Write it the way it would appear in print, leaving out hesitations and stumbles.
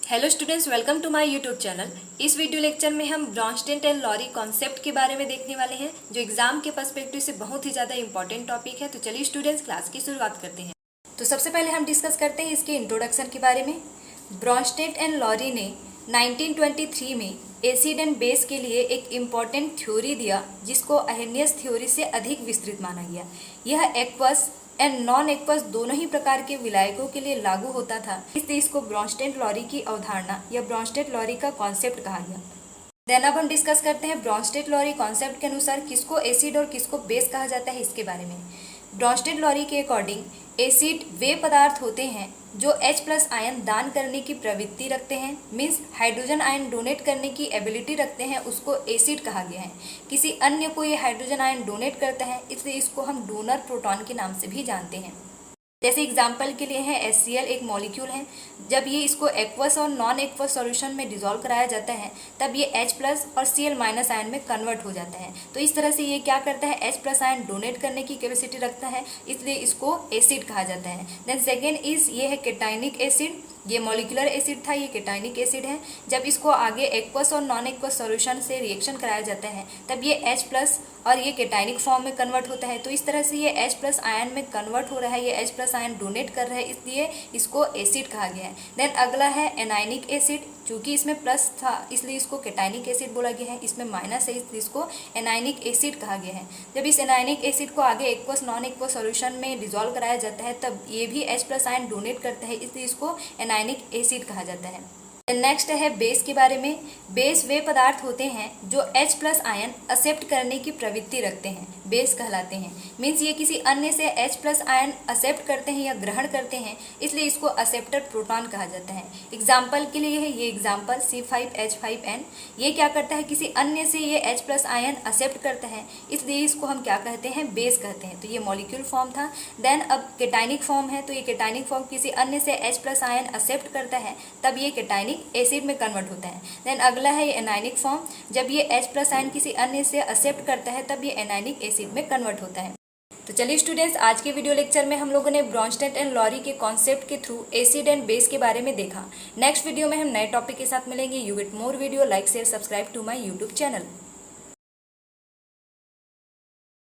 Hello students, welcome to my YouTube channel. इस video lecture में हम ब्रॉन्स्टेड एंड लॉरी कॉन्सेप्ट के बारे में देखने वाले हैं, जो एग्जाम के पर्सपेक्टिव से बहुत ही ज़्यादा इंपॉर्टेंट टॉपिक है। तो चलिए स्टूडेंट्स, क्लास की शुरुआत करते हैं। तो सबसे पहले हम डिस्कस करते हैं इसके इंट्रोडक्शन के बारे में। ब्रॉन्स्टेड एंड लॉरी ने 1923 में एसिड एंड बेस के लिए एक इम्पॉर्टेंट थ्योरी दिया, जिसको अर्हेनियस थ्योरी से अधिक विस्तृत माना गया। यह एक्वस एंड नॉन एक्वस दोनों ही प्रकार के विलायकों के लिए लागू होता था, इसलिए इसको ब्रॉन्स्टेड लॉरी की अवधारणा या ब्रॉन्स्टेड लॉरी का कॉन्सेप्ट कहा गया। देन अब हम डिस्कस करते हैं ब्रॉन्स्टेड लॉरी कॉन्सेप्ट के अनुसार किसको एसिड और किसको बेस कहा जाता है, इसके बारे में। ब्रॉन्स्टेड लॉरी के अकॉर्डिंग एसिड वे पदार्थ होते हैं जो H+ आयन दान करने की प्रवृत्ति रखते हैं, मीन्स हाइड्रोजन आयन डोनेट करने की एबिलिटी रखते हैं, उसको एसिड कहा गया है। किसी अन्य को ये हाइड्रोजन आयन डोनेट करता है, इसलिए इसको हम डोनर प्रोटॉन के नाम से भी जानते हैं। जैसे एग्जाम्पल के लिए है HCl एक मॉलिक्यूल है। जब ये इसको एक्वस और नॉन एक्वस सॉल्यूशन में डिसॉल्व कराया जाता है, तब ये H+ और Cl- आयन में कन्वर्ट हो जाता है। तो इस तरह से ये क्या करता है, H+ आयन डोनेट करने की कैपेसिटी रखता है, इसलिए इसको एसिड कहा जाता है। देन सेकेंड इज ये है केटाइनिक एसिड। ये मॉलिक्यूलर एसिड था, ये केटाइनिक एसिड है। जब इसको आगे एक्वस और नॉन एक्वस सॉल्यूशन से रिएक्शन कराया जाता है, तब ये H+ और ये केटाइनिक फॉर्म में कन्वर्ट होता है। तो इस तरह से ये H+ आयन में कन्वर्ट हो रहा है, ये H+ आयन डोनेट कर रहा है, इसलिए इसको एसिड कहा गया है। देन अगला है एनाइनिक एसिड। चूंकि इसमें प्लस था, इसलिए इसको केटाइनिक एसिड बोला गया है। इसमें माइनस है, इसलिए इसको एनाइनिक एसिड कहा गया है। जब इस एनाइनिक एसिड को आगे एक्वस नॉन एक्वस सॉल्यूशन में डिसॉल्व कराया जाता है, तब ये भी H+ आयन डोनेट करता है, इसलिए इसको एनाइनिक एसिड कहा जाता है। नेक्स्ट है बेस के बारे में। बेस वे पदार्थ होते हैं जो H+ आयन एक्सेप्ट करने की प्रवृत्ति रखते हैं, बेस कहलाते हैं। मीन्स ये किसी अन्य से H+ आयन एक्सेप्ट करते हैं या ग्रहण करते हैं, इसलिए इसको एक्सेप्टर प्रोटॉन कहा जाता है। एग्जाम्पल के लिए है ये एग्जाम्पल C5H5N। ये क्या करता है, किसी अन्य से ये H+ आयन एक्सेप्ट करता है, इसलिए इसको हम क्या कहते हैं, बेस कहते हैं। तो ये मॉलिक्यूल फॉर्म था। देन अब केटाइनिक फॉर्म है, तो ये केटाइनिक फॉर्म किसी अन्य से H+ आयन एक्सेप्ट करता है, तब ये केटाइनिक एसिड में कन्वर्ट होता है। देन अगला है ये एनाइनिक फॉर्म। जब ये H+ आयन किसी अन्य से एक्सेप्ट करता है, तब ये एनाइनिक एसिड में कन्वर्ट होता है। तो चलिए स्टूडेंट्स, आज के वीडियो लेक्चर में हम लोगों ने ब्रॉन्स्टेड एंड लॉरी के कॉन्सेप्ट के थ्रू एसिड एंड बेस के बारे में देखा। नेक्स्ट वीडियो में हम नए टॉपिक के साथ मिलेंगे। You get more video, like share subscribe to my YouTube channel.